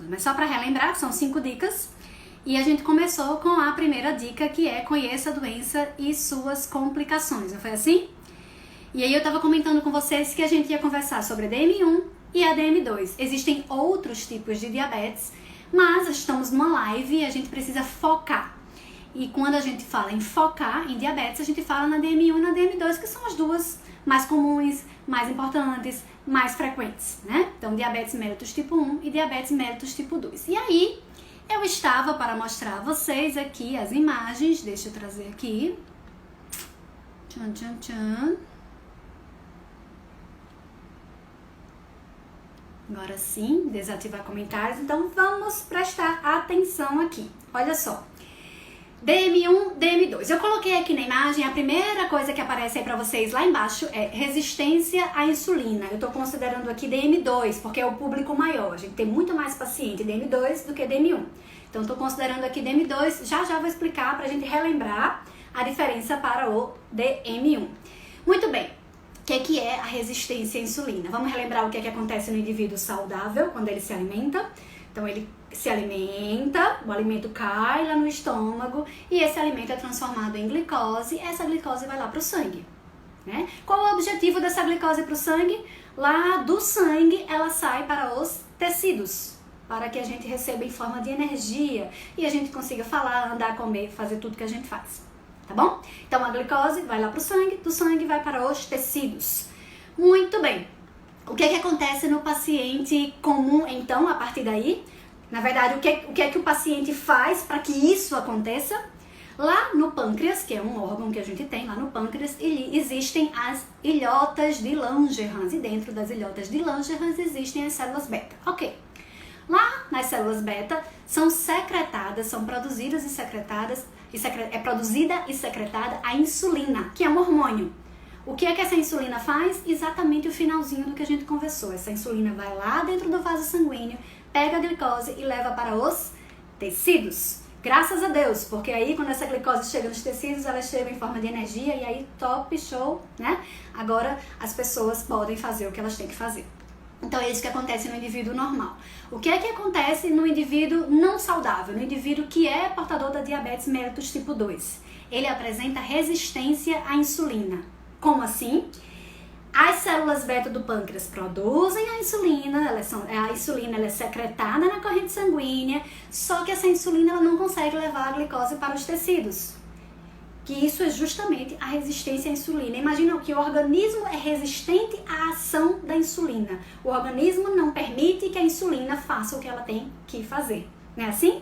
mas só para relembrar, são 5 dicas. E a gente começou com a primeira dica, que é conheça a doença e suas complicações, não foi assim? E aí eu tava comentando com vocês que a gente ia conversar sobre a DM1 e a DM2. Existem outros tipos de diabetes, mas estamos numa live e a gente precisa focar. E quando a gente fala em focar em diabetes, a gente fala na DM1 e na DM2, que são as duas mais comuns, mais importantes, mais frequentes, né? Então, diabetes mellitus tipo 1 e diabetes mellitus tipo 2. E aí, eu estava para mostrar a vocês aqui as imagens, deixa eu trazer aqui. Tchan, tchan, tchan. Agora sim, desativar comentários. Então, vamos prestar atenção aqui. Olha só. DM1, DM2. Eu coloquei aqui na imagem, a primeira coisa que aparece aí pra vocês lá embaixo é resistência à insulina. Eu tô considerando aqui DM2, porque é o público maior. A gente tem muito mais paciente DM2 do que DM1. Então, tô considerando aqui DM2. Já vou explicar pra gente relembrar a diferença para o DM1. Muito bem. O que é a resistência à insulina? Vamos relembrar o que acontece no indivíduo saudável quando ele se alimenta. Então, ele se alimenta, o alimento cai lá no estômago e esse alimento é transformado em glicose e essa glicose vai lá para o sangue, né? Qual é o objetivo dessa glicose para o sangue? Lá do sangue ela sai para os tecidos, para que a gente receba em forma de energia e a gente consiga falar, andar, comer, fazer tudo que a gente faz, tá bom? Então a glicose vai lá para o sangue, do sangue vai para os tecidos. Muito bem. O que acontece no paciente comum, então, a partir daí? Na verdade, o que é que o paciente faz para que isso aconteça? Lá no pâncreas, que é um órgão que a gente tem lá no pâncreas, existem as ilhotas de Langerhans. E dentro das ilhotas de Langerhans existem as células beta. Ok. Lá nas células beta são secretadas, são produzidas e secretadas, é produzida e secretada a insulina, que é um hormônio. O que é que essa insulina faz? Exatamente o finalzinho do que a gente conversou. Essa insulina vai lá dentro do vaso sanguíneo, pega a glicose e leva para os tecidos. Graças a Deus, porque aí quando essa glicose chega nos tecidos, ela chega em forma de energia e aí top, show, né? Agora as pessoas podem fazer o que elas têm que fazer. Então é isso que acontece no indivíduo normal. O que é que acontece no indivíduo não saudável, no indivíduo que é portador da diabetes mellitus tipo 2? Ele apresenta resistência à insulina. Como assim? As células beta do pâncreas produzem a insulina, a insulina ela é secretada na corrente sanguínea, só que essa insulina ela não consegue levar a glicose para os tecidos. Que isso é justamente a resistência à insulina. Imagina que o organismo é resistente à ação da insulina. O organismo não permite que a insulina faça o que ela tem que fazer. Não é assim?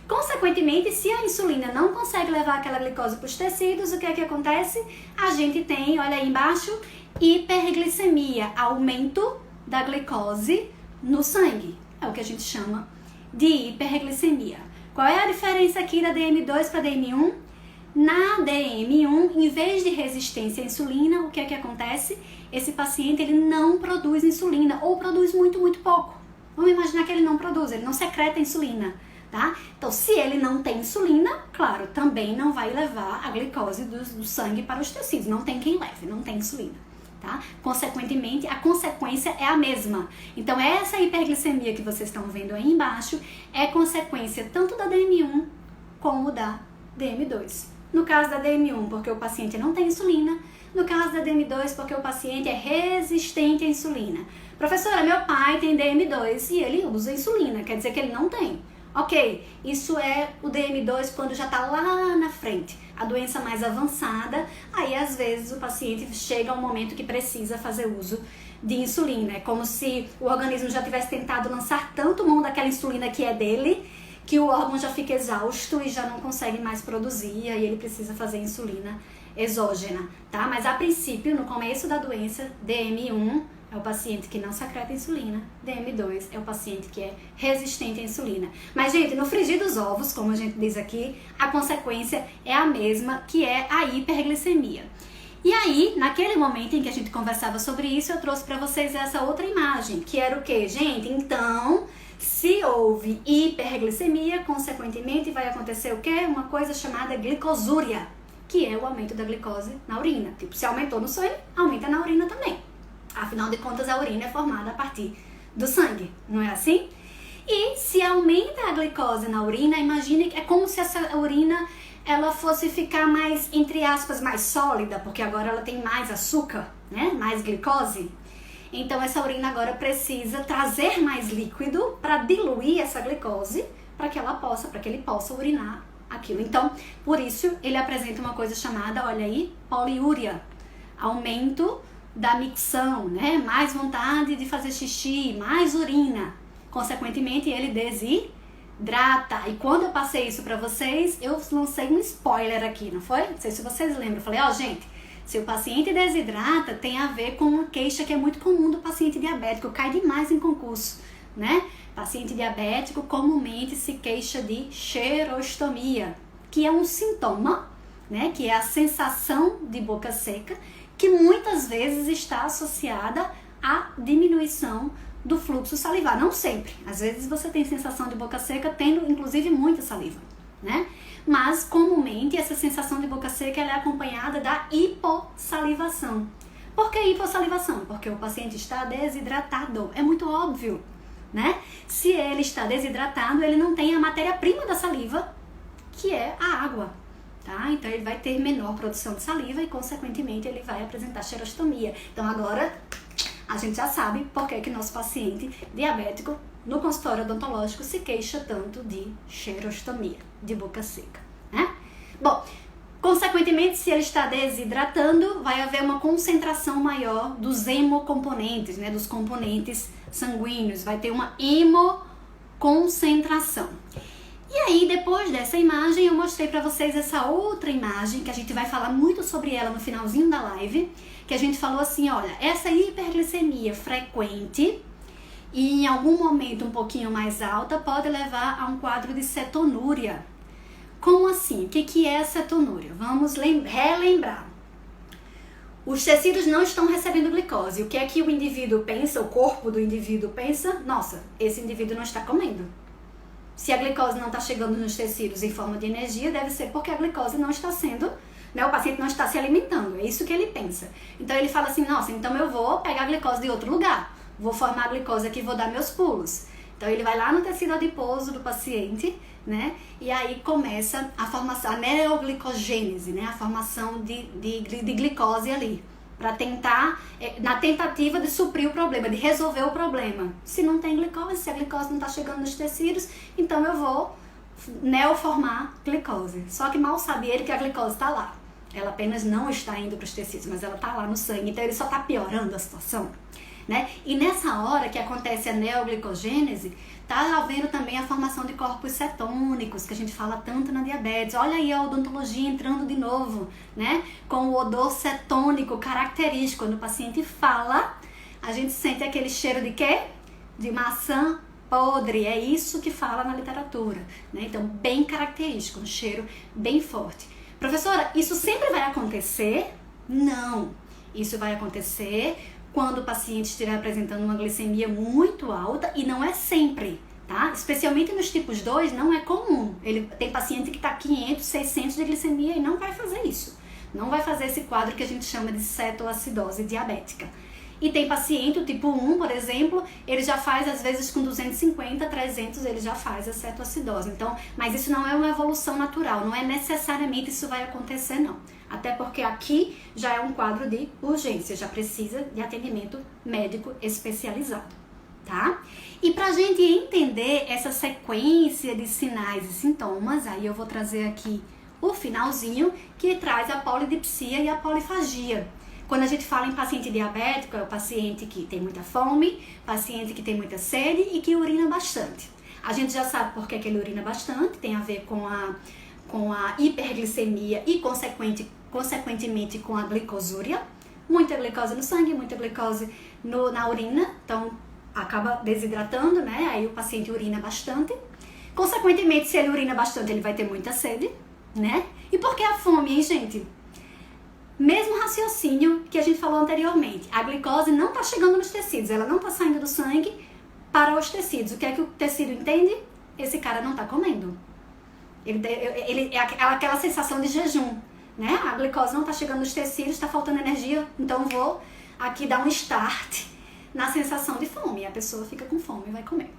Consequentemente, se a insulina não consegue levar aquela glicose para os tecidos, o que é que acontece? A gente tem, olha aí embaixo, hiperglicemia, aumento da glicose no sangue. É o que a gente chama de hiperglicemia. Qual é a diferença aqui da DM2 para DM1? Na DM1, em vez de resistência à insulina, o que é que acontece? Esse paciente ele não produz insulina ou produz muito, muito pouco. Vamos imaginar que ele não produz, ele não secreta insulina. Tá? Então, se ele não tem insulina, claro, também não vai levar a glicose do sangue para os tecidos. Não tem quem leve, não tem insulina. Tá? Consequentemente, a consequência é a mesma. Então, essa hiperglicemia que vocês estão vendo aí embaixo é consequência tanto da DM1 como da DM2. No caso da DM1, porque o paciente não tem insulina. No caso da DM2, porque o paciente é resistente à insulina. Professora, meu pai tem DM2 e ele usa insulina, quer dizer que ele não tem. Ok, isso é o DM2 quando já está lá na frente, a doença mais avançada, aí às vezes o paciente chega a um momento que precisa fazer uso de insulina. É como se o organismo já tivesse tentado lançar tanto mão daquela insulina que é dele, que o órgão já fica exausto e já não consegue mais produzir, e aí ele precisa fazer insulina exógena, tá? Mas a princípio, no começo da doença, DM1 é o paciente que não secreta insulina, DM2 é o paciente que é resistente à insulina. Mas, gente, no frigir dos ovos, como a gente diz aqui, a consequência é a mesma, que é a hiperglicemia. E aí, naquele momento em que a gente conversava sobre isso, eu trouxe para vocês essa outra imagem, que era o quê, gente? Então, se houve hiperglicemia, consequentemente vai acontecer o quê? Uma coisa chamada glicosúria, que é o aumento da glicose na urina. Tipo, se aumentou no sangue, aumenta na urina também. Afinal de contas, a urina é formada a partir do sangue, não é assim? E se aumenta a glicose na urina, imagine que é como se essa urina ela fosse ficar mais, entre aspas, mais sólida, porque agora ela tem mais açúcar, né? Mais glicose. Então essa urina agora precisa trazer mais líquido para diluir essa glicose, para que ele possa urinar aquilo. Então, por isso ele apresenta uma coisa chamada, olha aí, poliúria, aumento da micção, né? Mais vontade de fazer xixi, mais urina. Consequentemente, ele desidrata. E quando eu passei isso pra vocês, eu lancei um spoiler aqui, não foi? Não sei se vocês lembram. Eu falei, gente, se o paciente desidrata, tem a ver com uma queixa que é muito comum do paciente diabético, cai demais em concurso, né? Paciente diabético comumente se queixa de xerostomia, que é um sintoma, né? Que é a sensação de boca seca, que muitas vezes está associada à diminuição do fluxo salivar. Não sempre. Às vezes você tem sensação de boca seca tendo, inclusive, muita saliva, né? Mas, comumente, essa sensação de boca seca ela é acompanhada da hipossalivação. Por que hipossalivação? Porque o paciente está desidratado. É muito óbvio, né? Se ele está desidratado, ele não tem a matéria-prima da saliva, que é a água, tá? Então, ele vai ter menor produção de saliva e, consequentemente, ele vai apresentar xerostomia. Então, agora, a gente já sabe por que nosso paciente diabético no consultório odontológico se queixa tanto de xerostomia, de boca seca, né? Bom, consequentemente, se ele está desidratando, vai haver uma concentração maior dos hemocomponentes, né? Dos componentes sanguíneos, vai ter uma hemoconcentração. E aí, depois dessa imagem, eu mostrei para vocês essa outra imagem, que a gente vai falar muito sobre ela no finalzinho da live, que a gente falou assim, olha, essa hiperglicemia frequente e em algum momento um pouquinho mais alta pode levar a um quadro de cetonúria. Como assim? O que é a cetonúria? Vamos relembrar. Os tecidos não estão recebendo glicose. O que é que o indivíduo pensa, o corpo do indivíduo pensa? Nossa, esse indivíduo não está comendo. Se a glicose não está chegando nos tecidos em forma de energia, deve ser porque a glicose não está sendo, né, o paciente não está se alimentando. É isso que ele pensa. Então ele fala assim, nossa, então eu vou pegar a glicose de outro lugar. Vou formar a glicose aqui e vou dar meus pulos. Então ele vai lá no tecido adiposo do paciente, né? E aí começa a formação, a neoglicogênese, né? A formação de glicose ali. Para tentar, na tentativa de suprir o problema, de resolver o problema. Se não tem glicose, se a glicose não está chegando nos tecidos, então eu vou neoformar glicose. Só que mal sabe ele que a glicose está lá. Ela apenas não está indo para os tecidos, mas ela está lá no sangue. Então ele só está piorando a situação, né? E nessa hora que acontece a neoglicogênese, tá havendo também a formação de corpos cetônicos, que a gente fala tanto na diabetes. Olha aí a odontologia entrando de novo, né? Com o odor cetônico característico. Quando o paciente fala, a gente sente aquele cheiro de quê? De maçã podre. É isso que fala na literatura, né? Então, bem característico, um cheiro bem forte. Professora, isso sempre vai acontecer? Não. Isso vai acontecer quando o paciente estiver apresentando uma glicemia muito alta, e não é sempre, tá? Especialmente nos tipos 2, não é comum. Tem paciente que está 500, 600 de glicemia e não vai fazer isso. Não vai fazer esse quadro que a gente chama de cetoacidose diabética. E tem paciente, o tipo 1, por exemplo, ele já faz, às vezes, com 250, 300, ele já faz a cetoacidose. Então, mas isso não é uma evolução natural, não é necessariamente isso vai acontecer, não. Até porque aqui já é um quadro de urgência, já precisa de atendimento médico especializado, tá? E pra gente entender essa sequência de sinais e sintomas, aí eu vou trazer aqui o finalzinho, que traz a polidipsia e a polifagia. Quando a gente fala em paciente diabético, é o paciente que tem muita fome, paciente que tem muita sede e que urina bastante. A gente já sabe por que ele urina bastante, tem a ver com a hiperglicemia e, consequentemente, com a glicosúria. Muita glicose no sangue, muita glicose na urina, então acaba desidratando, né? Aí o paciente urina bastante. Consequentemente, se ele urina bastante, ele vai ter muita sede, né? E por que a fome, hein, gente? Mesmo raciocínio que a gente falou anteriormente. A glicose não está chegando nos tecidos, ela não está saindo do sangue para os tecidos. O que é que o tecido entende? Esse cara não está comendo. Ele é aquela sensação de jejum, né? A glicose não está chegando nos tecidos, está faltando energia, então vou aqui dar um start na sensação de fome. E a pessoa fica com fome e vai comer.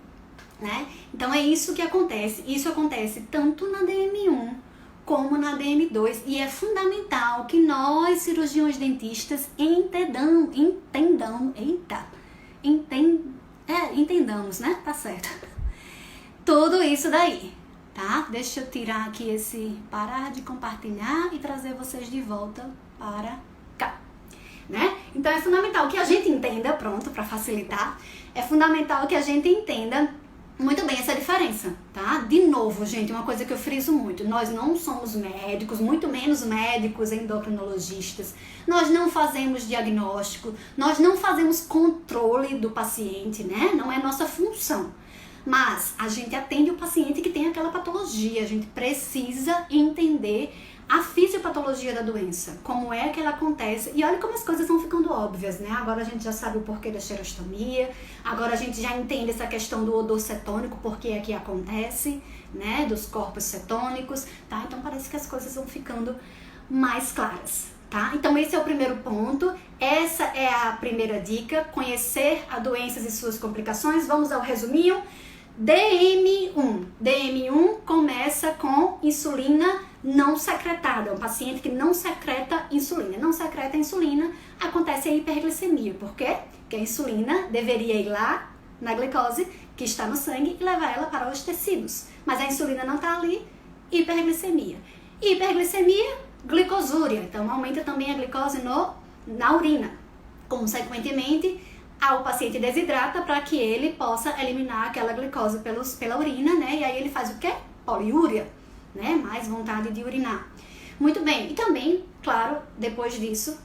né? Então é isso que acontece. Isso acontece tanto na DM1 como na DM2 e é fundamental que nós, cirurgiões dentistas, entendamos, né? Tá certo. Tudo isso daí, tá? Deixa eu tirar aqui parar de compartilhar e trazer vocês de volta para cá, né? Então é fundamental que a gente entenda, pronto, para facilitar, é fundamental que a gente entenda muito bem essa diferença, tá? De novo, gente, uma coisa que eu friso muito, nós não somos médicos, muito menos médicos endocrinologistas, nós não fazemos diagnóstico, nós não fazemos controle do paciente, né? Não é nossa função. Mas a gente atende o paciente que tem aquela patologia, a gente precisa entender a fisiopatologia da doença, como é que ela acontece, e olha como as coisas vão ficando óbvias, né? Agora a gente já sabe o porquê da xerostomia, agora a gente já entende essa questão do odor cetônico, porque é que acontece, né? Dos corpos cetônicos, tá? Então parece que as coisas vão ficando mais claras, tá? Então esse é o primeiro ponto, essa é a primeira dica, conhecer as doenças e suas complicações. Vamos ao resuminho. DM1 começa com insulina não secretada, um paciente que não secreta insulina. Não secreta insulina, acontece a hiperglicemia. Por quê? Porque a insulina deveria ir lá na glicose que está no sangue e levar ela para os tecidos. Mas a insulina não está ali, hiperglicemia. Hiperglicemia, glicosúria. Então aumenta também a glicose na urina. Consequentemente, o paciente desidrata para que ele possa eliminar aquela glicose pela urina, né? E aí ele faz o quê? Poliúria, né? Mais vontade de urinar. Muito bem. E também, claro, depois disso,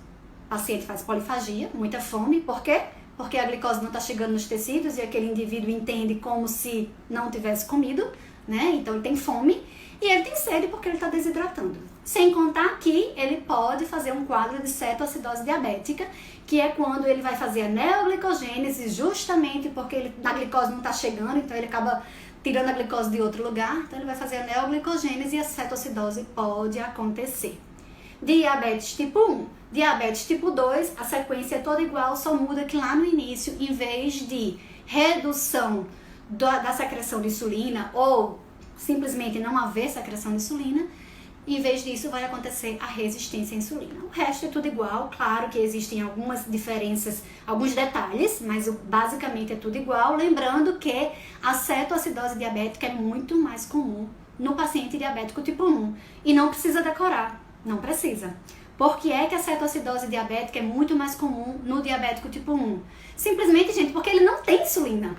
o paciente faz polifagia, muita fome. Por quê? Porque a glicose não está chegando nos tecidos e aquele indivíduo entende como se não tivesse comido, né? Então ele tem fome e ele tem sede porque ele está desidratando. Sem contar que ele pode fazer um quadro de cetoacidose diabética, que é quando ele vai fazer a neoglicogênese, justamente porque a glicose não está chegando, então ele acaba tirando a glicose de outro lugar, então ele vai fazer a neoglicogênese e a cetoacidose pode acontecer. Diabetes tipo 1. Diabetes tipo 2, a sequência é toda igual, só muda que lá no início, em vez de redução da secreção de insulina ou simplesmente não haver secreção de insulina, em vez disso vai acontecer a resistência à insulina. O resto é tudo igual, claro que existem algumas diferenças, alguns detalhes, mas basicamente é tudo igual. Lembrando que a cetoacidose diabética é muito mais comum no paciente diabético tipo 1 e não precisa decorar, não precisa. Por que é que a cetoacidose diabética é muito mais comum no diabético tipo 1? Simplesmente, gente, porque ele não tem insulina.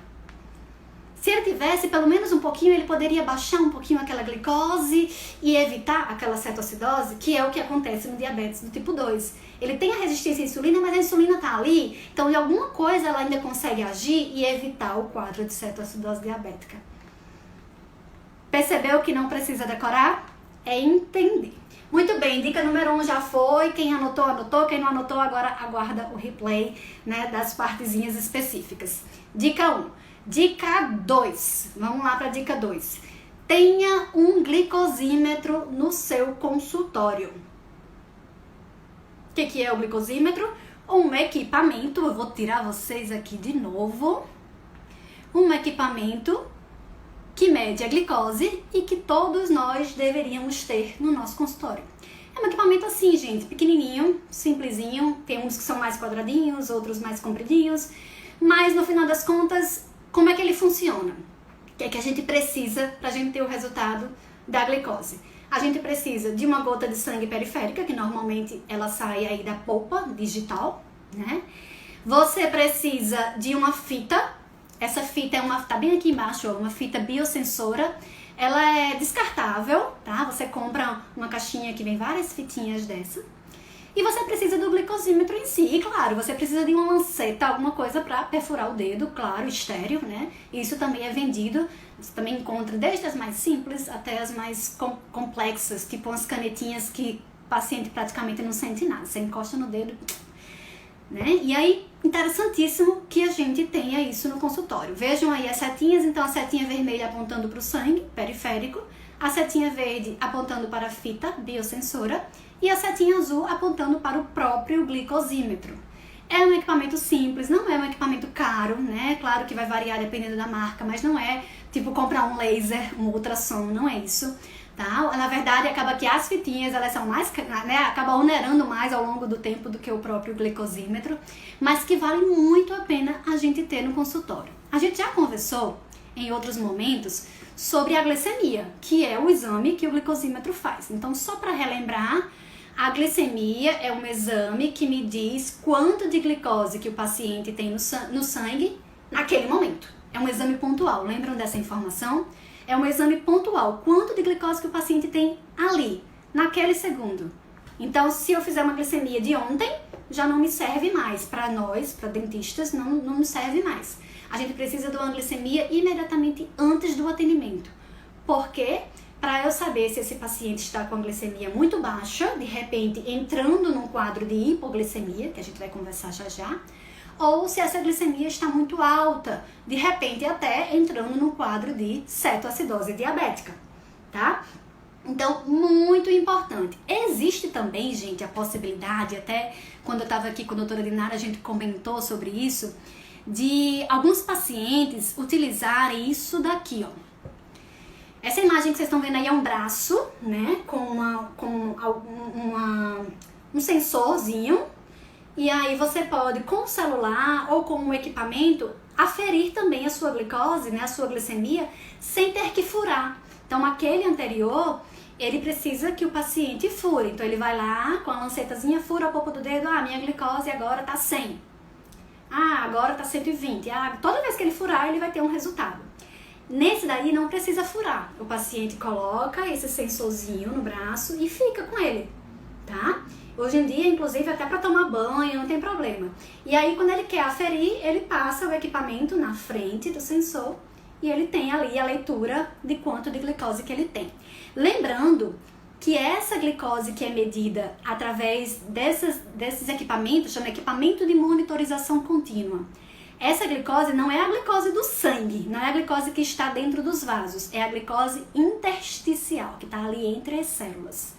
Se ele tivesse pelo menos um pouquinho, ele poderia baixar um pouquinho aquela glicose e evitar aquela cetoacidose, que é o que acontece no diabetes do tipo 2. Ele tem a resistência à insulina, mas a insulina está ali, então de alguma coisa ela ainda consegue agir e evitar o quadro de cetoacidose diabética. Percebeu que não precisa decorar? É entender. Muito bem, dica número 1 já foi, quem anotou, anotou, quem não anotou agora aguarda o replay, né, das partezinhas específicas. Dica 1. Dica 2, vamos lá para a dica 2. Tenha um glicosímetro no seu consultório. O que é o glicosímetro? Um equipamento, eu vou tirar vocês aqui de novo. Um equipamento que mede a glicose e que todos nós deveríamos ter no nosso consultório. É um equipamento assim, gente, pequenininho, simplesinho. Tem uns que são mais quadradinhos, outros mais compridinhos. Mas no final das contas, como é que ele funciona? O que é que a gente precisa para a gente ter o resultado da glicose? A gente precisa de uma gota de sangue periférica, que normalmente ela sai aí da polpa digital, né? Você precisa de uma fita. Essa fita tá bem aqui embaixo, ó, uma fita biosensora. Ela é descartável, tá? Você compra uma caixinha que vem várias fitinhas dessa. E você precisa do glicosímetro em si. E claro, você precisa de uma lanceta, alguma coisa para perfurar o dedo, claro, estéreo, né? Isso também é vendido. Você também encontra desde as mais simples até as mais complexas, tipo umas canetinhas que o paciente praticamente não sente nada. Você encosta no dedo, né? E aí, interessantíssimo que a gente tenha isso no consultório. Vejam aí as setinhas, então a setinha vermelha apontando para o sangue periférico, a setinha verde apontando para a fita biosensora e a setinha azul apontando para o próprio glicosímetro. É um equipamento simples, não é um equipamento caro, né? Claro que vai variar dependendo da marca, mas não é tipo comprar um laser, um ultrassom, não é isso, tá? Na verdade, acaba que as fitinhas, elas são mais, né? Acaba onerando mais ao longo do tempo do que o próprio glicosímetro, mas que vale muito a pena a gente ter no consultório. A gente já conversou em outros momentos sobre a glicemia, que é o exame que o glicosímetro faz. Então, só para relembrar, a glicemia é um exame que me diz quanto de glicose que o paciente tem no sangue naquele momento. É um exame pontual, lembram dessa informação? É um exame pontual, quanto de glicose que o paciente tem ali, naquele segundo. Então, se eu fizer uma glicemia de ontem, já não me serve mais. Para nós, para dentistas, não me serve mais. A gente precisa de uma glicemia imediatamente antes do atendimento. Por quê? Para eu saber se esse paciente está com a glicemia muito baixa, de repente entrando num quadro de hipoglicemia, que a gente vai conversar já já, ou se essa glicemia está muito alta, de repente até entrando num quadro de cetoacidose diabética, tá? Então, muito importante. Existe também, gente, a possibilidade, até quando eu estava aqui com a doutora Dinara, a gente comentou sobre isso, de alguns pacientes utilizarem isso daqui, ó. Essa imagem que vocês estão vendo aí é um braço, né, com um sensorzinho, e aí você pode, com o celular ou com um equipamento, aferir também a sua glicose, né, a sua glicemia, sem ter que furar. Então, aquele anterior, ele precisa que o paciente fure. Então, ele vai lá com a lancetazinha, fura a polpa do dedo, minha glicose agora tá 100. Agora tá 120. Toda vez que ele furar, ele vai ter um resultado. Nesse daí não precisa furar, o paciente coloca esse sensorzinho no braço e fica com ele, tá? Hoje em dia, inclusive, até para tomar banho, não tem problema. E aí, quando ele quer aferir, ele passa o equipamento na frente do sensor e ele tem ali a leitura de quanto de glicose que ele tem. Lembrando que essa glicose que é medida através desses equipamentos, chama equipamento de monitorização contínua. Essa glicose não é a glicose do sangue, não é a glicose que está dentro dos vasos, é a glicose intersticial, que está ali entre as células.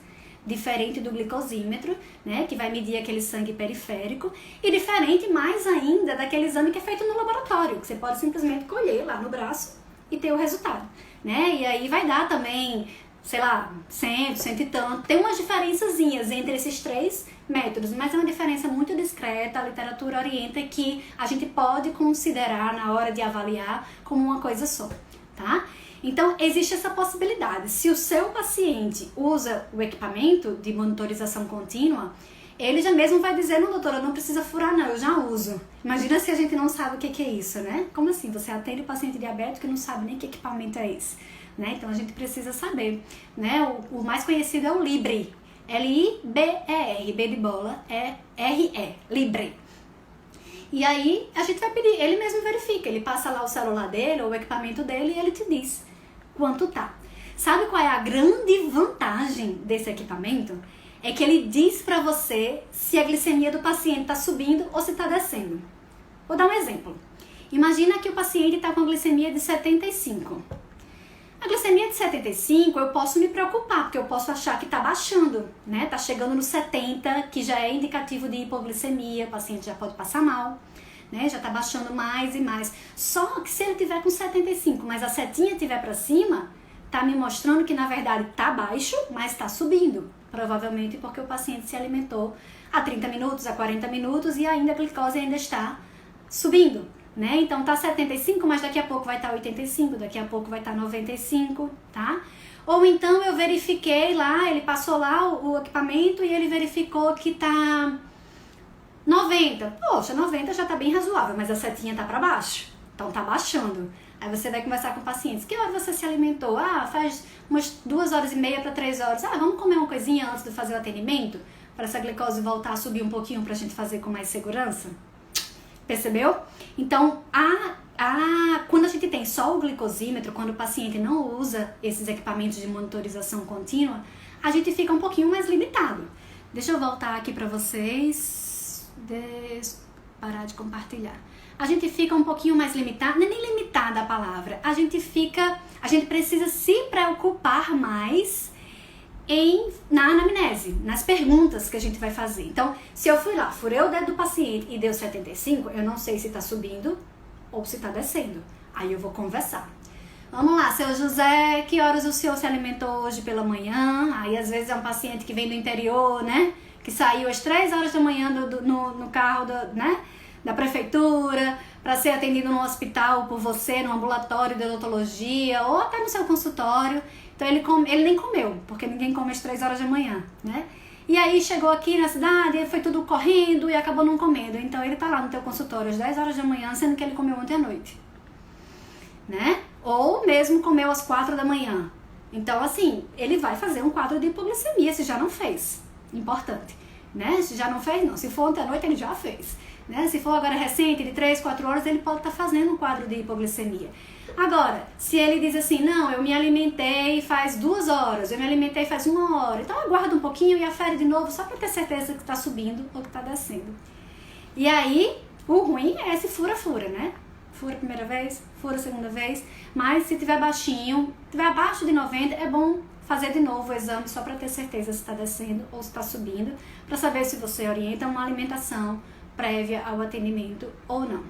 Diferente do glicosímetro, né, que vai medir aquele sangue periférico, e diferente mais ainda daquele exame que é feito no laboratório, que você pode simplesmente colher lá no braço e ter o resultado, né? E aí vai dar também, sei lá, 100, 100 e tanto. Tem umas diferençazinhas entre esses três métodos, mas é uma diferença muito discreta. A literatura orienta que a gente pode considerar na hora de avaliar como uma coisa só, tá? Então, existe essa possibilidade. Se o seu paciente usa o equipamento de monitorização contínua, ele já mesmo vai dizer, não, doutora, não precisa furar não, eu já uso. Imagina se a gente não sabe o que é isso, né? Como assim? Você atende o paciente diabético e não sabe nem que equipamento é esse, né? Então, a gente precisa saber, né? O mais conhecido é o Libre. L-I-B-E-R, B de bola, E-R-E, Libre. E aí, a gente vai pedir, ele mesmo verifica, ele passa lá o celular dele ou o equipamento dele e ele te diz quanto tá. Sabe qual é a grande vantagem desse equipamento? É que ele diz pra você se a glicemia do paciente tá subindo ou se tá descendo. Vou dar um exemplo. Imagina que o paciente tá com glicemia de 75. A glicemia de 75 eu posso me preocupar, porque eu posso achar que tá baixando, né? Tá chegando no 70, que já é indicativo de hipoglicemia, o paciente já pode passar mal, né? Já tá baixando mais e mais. Só que se ele tiver com 75, mas a setinha tiver pra cima, tá me mostrando que na verdade tá baixo, mas tá subindo. Provavelmente porque o paciente se alimentou há 30 minutos, há 40 minutos e ainda a glicose ainda está subindo, né? Então tá 75, mas daqui a pouco vai estar 85, daqui a pouco vai estar 95, tá? Ou então eu verifiquei lá, ele passou lá o equipamento e ele verificou que tá 90. Poxa, 90 já tá bem razoável, mas a setinha tá para baixo. Então tá baixando. Aí você vai conversar com pacientes. Que hora você se alimentou? Faz umas 2h30 para 3 horas. Vamos comer uma coisinha antes de fazer o atendimento? Para essa glicose voltar a subir um pouquinho pra gente fazer com mais segurança? Percebeu? Então, quando a gente tem só o glicosímetro, quando o paciente não usa esses equipamentos de monitorização contínua, a gente fica um pouquinho mais limitado. Deixa eu voltar aqui para vocês. Parar de compartilhar. A gente fica um pouquinho mais limitado, não é nem limitada a palavra, a gente precisa se preocupar mais na anamnese, nas perguntas que a gente vai fazer. Então, se eu fui lá, furei o dedo do paciente e deu 75, eu não sei se está subindo ou se está descendo. Aí eu vou conversar. Vamos lá, seu José, que horas o senhor se alimentou hoje pela manhã? Aí às vezes é um paciente que vem do interior, né? Que saiu às 3 horas da manhã no carro da prefeitura para ser atendido no hospital por você, no ambulatório de odontologia ou até no seu consultório. Então ele nem comeu, porque ninguém come às 3 horas da manhã, né? E aí chegou aqui na cidade, foi tudo correndo e acabou não comendo. Então ele tá lá no teu consultório às 10 horas da manhã, sendo que ele comeu ontem à noite, né? Ou mesmo comeu às 4 da manhã. Então assim, ele vai fazer um quadro de hipoglicemia se já não fez. Importante, né? Se já não fez, não. Se for ontem à noite, ele já fez, né? Se for agora recente, de 3, 4 horas, ele pode estar fazendo um quadro de hipoglicemia. Agora, se ele diz assim, não, eu me alimentei faz 2 horas, eu me alimentei faz 1 hora, então aguarda um pouquinho e afere de novo, só para ter certeza que está subindo ou que está descendo. E aí, o ruim é esse fura-fura, né? Fura a primeira vez, fura a segunda vez, mas se tiver baixinho, tiver abaixo de 90, é bom fazer de novo o exame só para ter certeza se está descendo ou se está subindo, para saber se você orienta uma alimentação prévia ao atendimento ou não.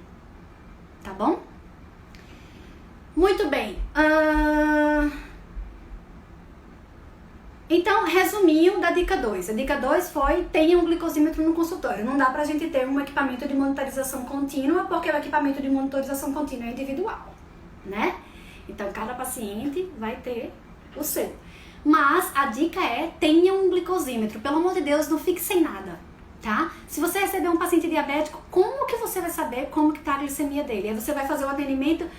Tá bom? Muito bem. Então, resuminho da dica 2. A dica 2 foi: tenha um glicosímetro no consultório. Não dá pra gente ter um equipamento de monitorização contínua, porque o equipamento de monitorização contínua é individual, né? Então, cada paciente vai ter o seu. Mas a dica é: tenha um glicosímetro. Pelo amor de Deus, não fique sem nada, tá? Se você receber um paciente diabético, como que você vai saber como que tá a glicemia dele? Aí você vai fazer o atendimento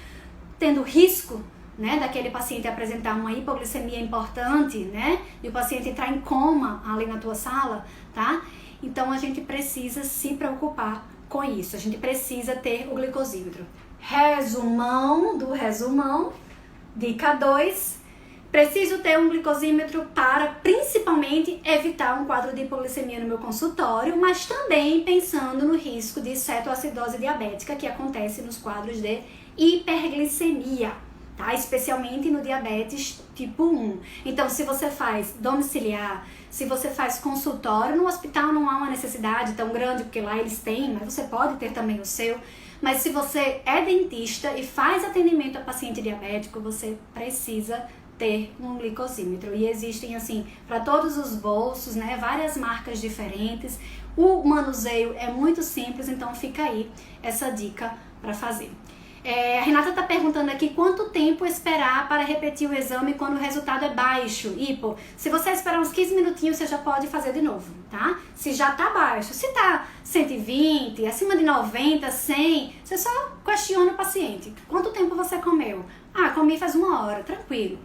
tendo risco, né, daquele paciente apresentar uma hipoglicemia importante, né, e o paciente entrar em coma ali na tua sala, tá? Então a gente precisa se preocupar com isso, a gente precisa ter o glicosímetro. Resumão do resumão, dica 2, preciso ter um glicosímetro para principalmente evitar um quadro de hipoglicemia no meu consultório, mas também pensando no risco de cetoacidose diabética que acontece nos quadros de hiperglicemia, tá? Especialmente no diabetes tipo 1. Então, se você faz domiciliar, se você faz consultório, no hospital não há uma necessidade tão grande, porque lá eles têm, mas você pode ter também o seu. Mas se você é dentista e faz atendimento a paciente diabético, você precisa ter um glicosímetro. E existem, assim, para todos os bolsos, né, várias marcas diferentes. O manuseio é muito simples, então fica aí essa dica para fazer. A Renata está perguntando aqui quanto tempo esperar para repetir o exame quando o resultado é baixo, hipo. Se você esperar uns 15 minutinhos, você já pode fazer de novo, tá? Se já tá baixo, se tá 120, acima de 90, 100, você só questiona o paciente. Quanto tempo você comeu? Ah, comi faz 1 hora, tranquilo,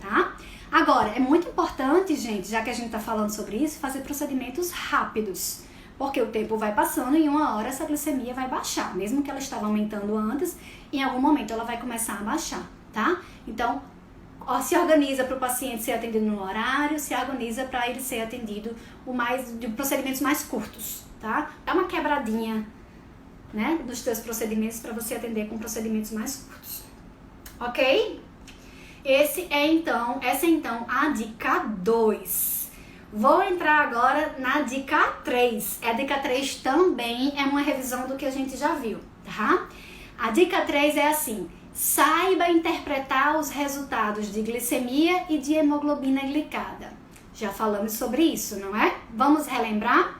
tá? Agora, é muito importante, gente, já que a gente tá falando sobre isso, fazer procedimentos rápidos. Porque o tempo vai passando e em 1 hora essa glicemia vai baixar. Mesmo que ela estava aumentando antes, em algum momento ela vai começar a baixar, tá? Então, se organiza para o paciente ser atendido no horário, se organiza para ele ser atendido de procedimentos mais curtos, tá? Dá uma quebradinha, né, dos teus procedimentos para você atender com procedimentos mais curtos. Ok? Essa é então a dica 2. Vou entrar agora na dica 3. A dica 3 também é uma revisão do que a gente já viu, tá? A dica 3 é assim: saiba interpretar os resultados de glicemia e de hemoglobina glicada. Já falamos sobre isso, não é? Vamos relembrar?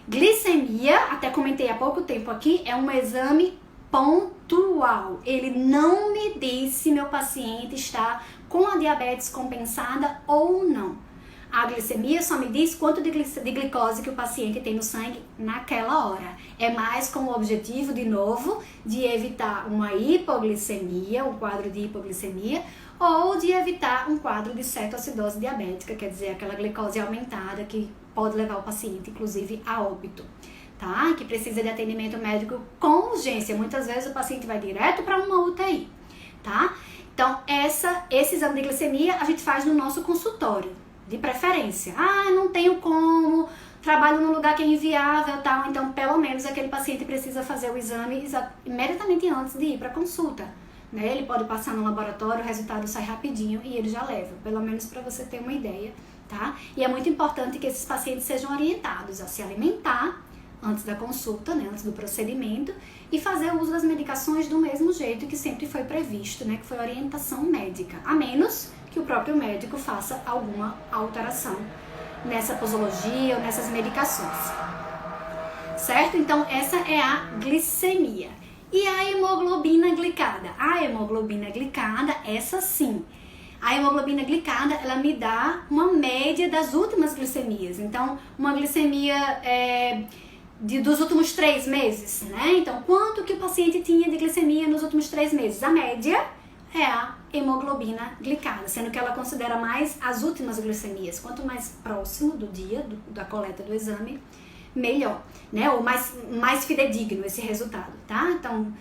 Glicemia, até comentei há pouco tempo aqui, é um exame pontual. Ele não me diz se meu paciente está com a diabetes compensada ou não. A glicemia só me diz quanto de glicose que o paciente tem no sangue naquela hora. É mais com o objetivo, de novo, de evitar uma hipoglicemia, um quadro de hipoglicemia, ou de evitar um quadro de cetoacidose diabética, quer dizer, aquela glicose aumentada que pode levar o paciente, inclusive, a óbito, tá? Que precisa de atendimento médico com urgência. Muitas vezes o paciente vai direto para uma UTI, tá? Então, esse exame de glicemia a gente faz no nosso consultório. De preferência. Ah, não tenho como, trabalho num lugar que é inviável, tal. Então, pelo menos aquele paciente precisa fazer o exame imediatamente antes de ir para consulta, né? Ele pode passar no laboratório, o resultado sai rapidinho e ele já leva, pelo menos para você ter uma ideia, tá? E é muito importante que esses pacientes sejam orientados a se alimentar antes da consulta, né, antes do procedimento, e fazer uso das medicações do mesmo jeito que sempre foi previsto, né, que foi orientação médica, a menos que o próprio médico faça alguma alteração nessa posologia ou nessas medicações, certo? Então essa é a glicemia. E a hemoglobina glicada? A hemoglobina glicada, essa sim. A hemoglobina glicada, ela me dá uma média das últimas glicemias. Então, uma glicemia dos últimos 3 meses, né? Então, quanto que o paciente tinha de glicemia nos últimos 3 meses? A média é a hemoglobina glicada, sendo que ela considera mais as últimas glicemias. Quanto mais próximo do dia da coleta do exame, melhor, né? Ou mais fidedigno esse resultado, tá? Então,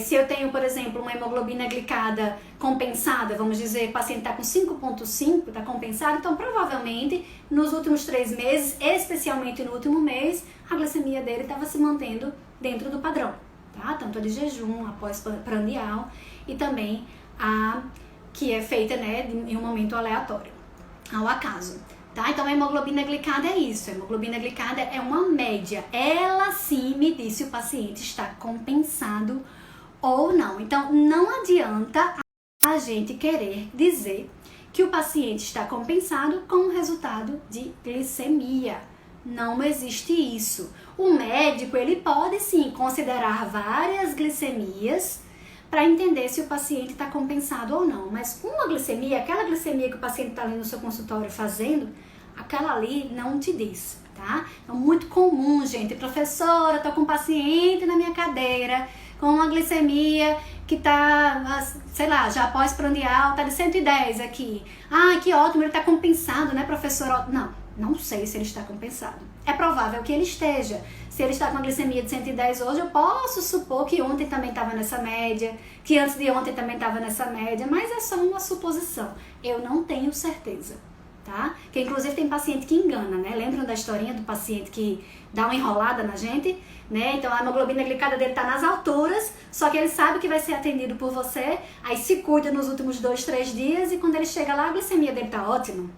se eu tenho, por exemplo, uma hemoglobina glicada compensada, vamos dizer, o paciente está com 5,5, está compensado, então provavelmente nos últimos 3 meses, especialmente no último mês, a glicemia dele estava se mantendo dentro do padrão, tá? Tanto a de jejum, após prandial e também a que é feita, né, em um momento aleatório, ao acaso. Tá? Então a hemoglobina glicada é isso, a hemoglobina glicada é uma média, ela sim me diz se o paciente está compensado ou não. Então não adianta a gente querer dizer que o paciente está compensado com o resultado de glicemia. Não existe isso. O médico, ele pode sim considerar várias glicemias para entender se o paciente está compensado ou não. Mas uma glicemia, aquela glicemia que o paciente está ali no seu consultório fazendo, aquela ali não te diz, tá? É muito comum, gente. Professora, tô com um paciente na minha cadeira com uma glicemia que tá, sei lá, já pós-prandial, tá de 110 aqui. Ah, que ótimo, ele tá compensado, né, professora? Não sei se ele está compensado. É provável que ele esteja. Se ele está com a glicemia de 110 hoje, eu posso supor que ontem também estava nessa média, que antes de ontem também estava nessa média, mas é só uma suposição. Eu não tenho certeza, tá? Que inclusive tem paciente que engana, né? Lembram da historinha do paciente que dá uma enrolada na gente, né? Então a hemoglobina glicada dele tá nas alturas, só que ele sabe que vai ser atendido por você, aí se cuida nos últimos 2, 3 dias e quando ele chega lá a glicemia dele tá ótima.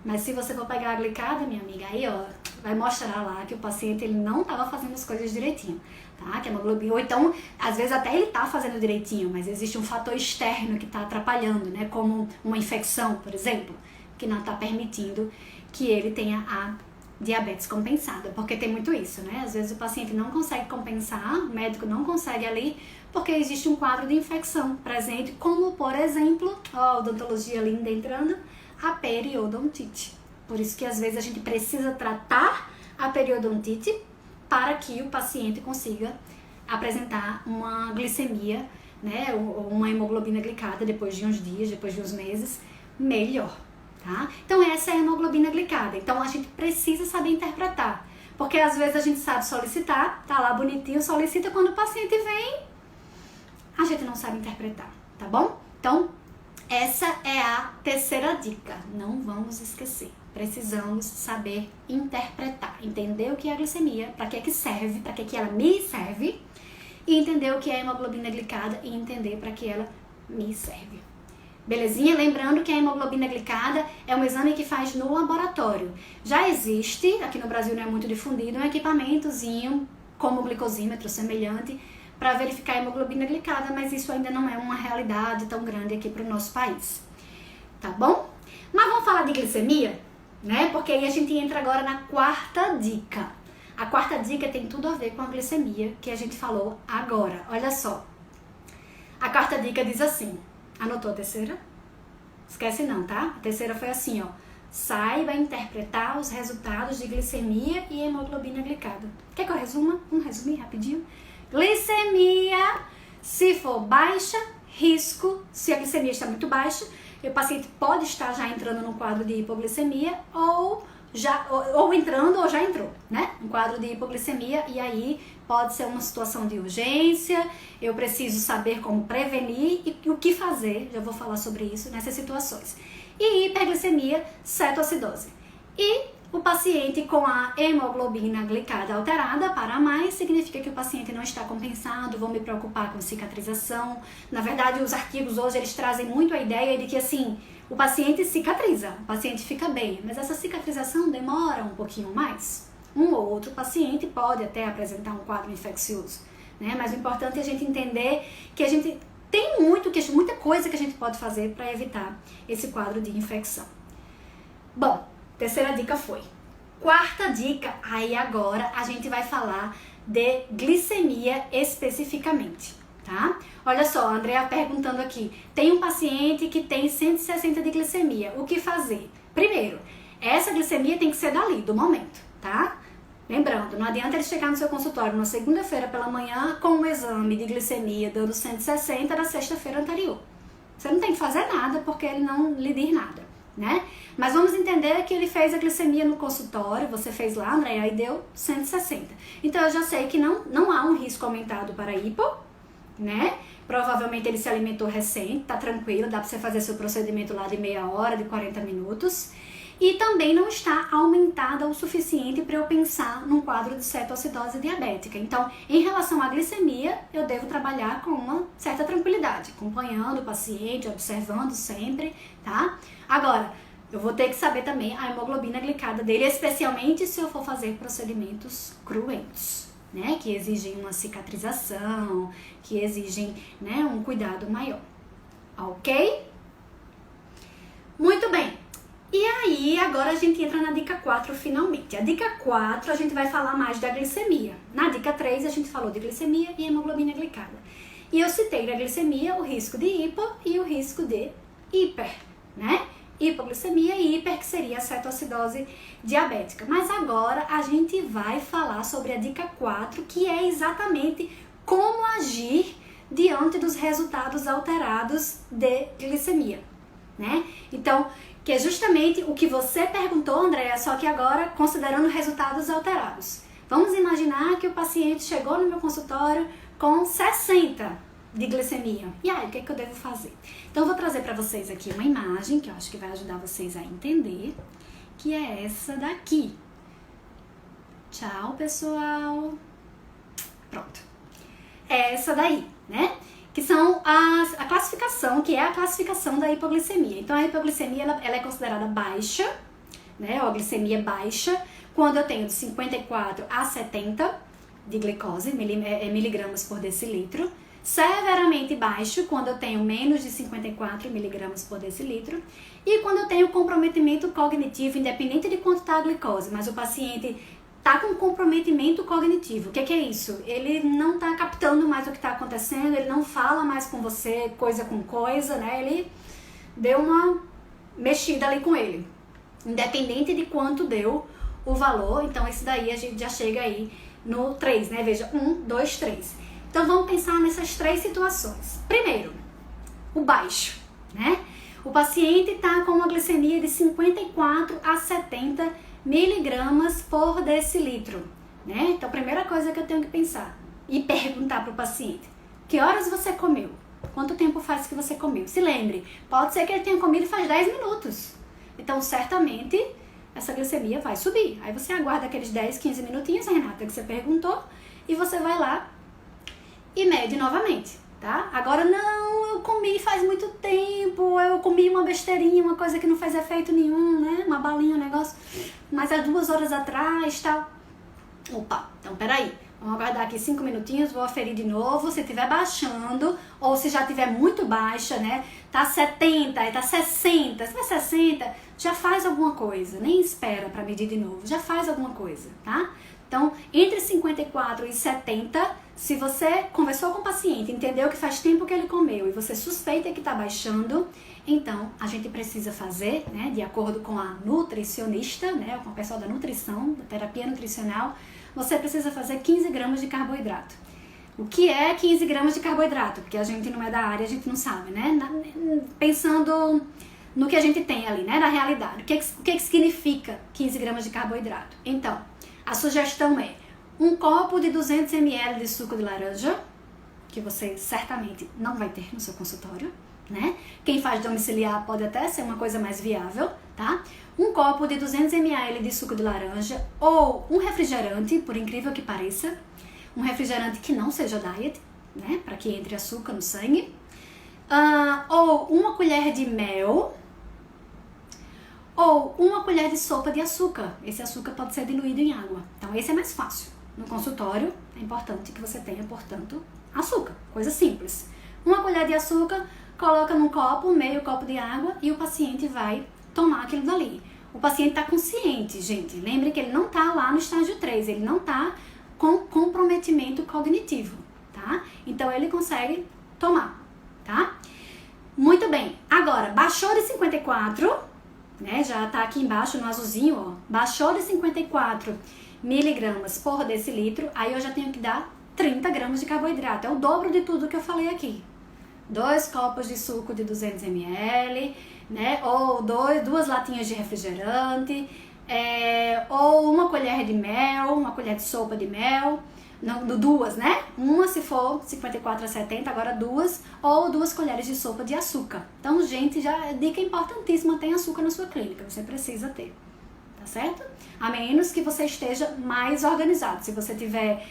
Mas se você for pegar a glicada, minha amiga, aí ó, vai mostrar lá que o paciente ele não estava fazendo as coisas direitinho, tá? Que a hemoglobina, ou então, às vezes até ele tá fazendo direitinho, mas existe um fator externo que tá atrapalhando, né? Como uma infecção, por exemplo, que não tá permitindo que ele tenha a diabetes compensada, porque tem muito isso, né? Às vezes o paciente não consegue compensar, o médico não consegue ali, porque existe um quadro de infecção presente, como por exemplo, ó, odontologia linda entrando, a periodontite. Por isso que às vezes a gente precisa tratar a periodontite para que o paciente consiga apresentar uma glicemia, né, ou uma hemoglobina glicada depois de uns dias, depois de uns meses, melhor, tá? Então essa é a hemoglobina glicada. Então a gente precisa saber interpretar, porque às vezes a gente sabe solicitar, tá lá bonitinho, solicita, quando o paciente vem, a gente não sabe interpretar, tá bom? Então essa é a terceira dica, não vamos esquecer. Precisamos saber interpretar, entender o que é a glicemia, para que serve, para que ela me serve, e entender o que é a hemoglobina glicada e entender para que ela me serve. Belezinha? Lembrando que a hemoglobina glicada é um exame que faz no laboratório. Já existe, aqui no Brasil não é muito difundido, um equipamentozinho como o glicosímetro semelhante, para verificar a hemoglobina glicada, mas isso ainda não é uma realidade tão grande aqui para o nosso país, tá bom? Mas vamos falar de glicemia, né? Porque aí a gente entra agora na quarta dica. A quarta dica tem tudo a ver com a glicemia que a gente falou agora. Olha só, a quarta dica diz assim, anotou a terceira? Esquece não, tá? A terceira foi assim, ó. Saiba interpretar os resultados de glicemia e hemoglobina glicada. Quer que eu resuma? Vamos resumir rapidinho? Glicemia, se for baixa, risco, se a glicemia está muito baixa, o paciente pode estar já entrando no quadro de hipoglicemia ou entrando ou já entrou, né? Um quadro de hipoglicemia, e aí pode ser uma situação de urgência, eu preciso saber como prevenir e o que fazer, já vou falar sobre isso nessas situações. E hiperglicemia, cetoacidose. E O paciente com a hemoglobina glicada alterada para mais significa que o paciente não está compensado, vou me preocupar com cicatrização. Na verdade, os artigos hoje eles trazem muito a ideia de que assim, o paciente cicatriza, o paciente fica bem, mas essa cicatrização demora um pouquinho mais. Um ou outro paciente pode até apresentar um quadro infeccioso, né? Mas o importante é a gente entender que a gente tem muita coisa que a gente pode fazer para evitar esse quadro de infecção. Bom, terceira dica foi. Quarta dica, aí agora a gente vai falar de glicemia especificamente, tá? Olha só, a Andrea perguntando aqui, tem um paciente que tem 160 de glicemia, o que fazer? Primeiro, essa glicemia tem que ser dali, do momento, tá? Lembrando, não adianta ele chegar no seu consultório na segunda-feira pela manhã com um exame de glicemia dando 160 na sexta-feira anterior. Você não tem que fazer nada porque ele não lhe diz nada, né? Mas vamos entender que ele fez a glicemia no consultório, você fez lá, Andréia, e deu 160. Então eu já sei que não há um risco aumentado para hipo, né? Provavelmente ele se alimentou recente, tá tranquilo, dá para você fazer seu procedimento lá de meia hora, de 40 minutos. E também não está aumentada o suficiente para eu pensar num quadro de cetoacidose diabética. Então, em relação à glicemia, eu devo trabalhar com uma certa tranquilidade, acompanhando o paciente, observando sempre, tá? Agora, eu vou ter que saber também a hemoglobina glicada dele, especialmente se eu for fazer procedimentos cruentos, né? Que exigem uma cicatrização, que exigem, né, um cuidado maior. Ok? Muito bem. E aí, agora a gente entra na dica 4 finalmente. A dica 4 a gente vai falar mais da glicemia. Na dica 3 a gente falou de glicemia e hemoglobina glicada. E eu citei na glicemia o risco de hipo e o risco de hiper, né? Hipoglicemia e hiper, que seria a cetoacidose diabética. Mas agora a gente vai falar sobre a dica 4, que é exatamente como agir diante dos resultados alterados de glicemia, né? Então, que é justamente o que você perguntou, Andréia, só que agora considerando resultados alterados. Vamos imaginar que o paciente chegou no meu consultório com 60 de glicemia. E aí, o que é que eu devo fazer? Então, eu vou trazer para vocês aqui uma imagem que eu acho que vai ajudar vocês a entender, que é essa daqui. Tchau, pessoal. Pronto. É essa daí, né? Que são a classificação, que é a classificação da hipoglicemia. Então, a hipoglicemia ela é considerada baixa, né, ou a glicemia baixa, quando eu tenho de 54 a 70 de glicose, miligramas por decilitro. Severamente baixo, quando eu tenho menos de 54 miligramas por decilitro. E quando eu tenho comprometimento cognitivo, independente de quanto está a glicose, mas o paciente tá com comprometimento cognitivo. O que é isso? Ele não tá captando mais o que tá acontecendo, ele não fala mais com você coisa com coisa, né? Ele deu uma mexida ali com ele. Independente de quanto deu o valor, então esse daí a gente já chega aí no 3, né? Veja, 1, 2, 3. Então vamos pensar nessas 3 situações. Primeiro, o baixo, né? O paciente tá com uma glicemia de 54 a 70 miligramas por decilitro, né? Então, a primeira coisa que eu tenho que pensar e perguntar para o paciente: que horas você comeu? Quanto tempo faz que você comeu? Se lembre, pode ser que ele tenha comido faz 10 minutos. Então, certamente, essa glicemia vai subir. Aí você aguarda aqueles 10, 15 minutinhos, Renata, que você perguntou, e você vai lá e mede novamente, tá? Agora, não, eu comi faz muito tempo, eu comi uma besteirinha, uma coisa que não faz efeito nenhum, né? Uma balinha, um negócio, mas há 2 horas atrás, tal. Opa, então peraí, vamos aguardar aqui 5 minutinhos, vou aferir de novo. Se estiver baixando, ou se já estiver muito baixa, né? Tá 70, tá 60, se tiver 60, já faz alguma coisa, nem espera para medir de novo, já faz alguma coisa, tá? Então, entre 54 e 70, se você conversou com o paciente, entendeu que faz tempo que ele comeu e você suspeita que está baixando, então a gente precisa fazer, né, de acordo com a nutricionista, né, com o pessoal da nutrição, da terapia nutricional, você precisa fazer 15 gramas de carboidrato. O que é 15 gramas de carboidrato? Porque a gente não é da área, a gente não sabe, né? Pensando no que a gente tem ali, né, na realidade. O que significa 15 gramas de carboidrato? Então, a sugestão é um copo de 200 ml de suco de laranja, que você certamente não vai ter no seu consultório, né? Quem faz domiciliar pode até ser uma coisa mais viável, tá? Um copo de 200 ml de suco de laranja ou um refrigerante, por incrível que pareça, um refrigerante que não seja diet, né, para que entre açúcar no sangue, ou uma colher de mel, ou uma colher de sopa de açúcar. Esse açúcar pode ser diluído em água, então esse é mais fácil. No consultório é importante que você tenha, portanto, açúcar, coisa simples. Uma colher de açúcar, coloca num copo, meio copo de água e o paciente vai tomar aquilo dali. O paciente está consciente, gente. Lembre que ele não está lá no estágio 3, ele não está com comprometimento cognitivo, tá? Então ele consegue tomar, tá? Muito bem. Agora, baixou de 54, né? Já tá aqui embaixo no azulzinho, ó. Baixou de 54 miligramas por decilitro, aí eu já tenho que dar 30 gramas de carboidrato. É o dobro de tudo que eu falei aqui. 2 copos de suco de 200 ml, né? Ou 2 latinhas de refrigerante, ou uma colher de mel, uma colher de sopa de mel, não, 2, né? Uma se for 54 a 70, agora 2, ou 2 colheres de sopa de açúcar. Então, gente, já dica importantíssima, tem açúcar na sua clínica, você precisa ter. Tá certo? A menos que você esteja mais organizado. Se você tiver,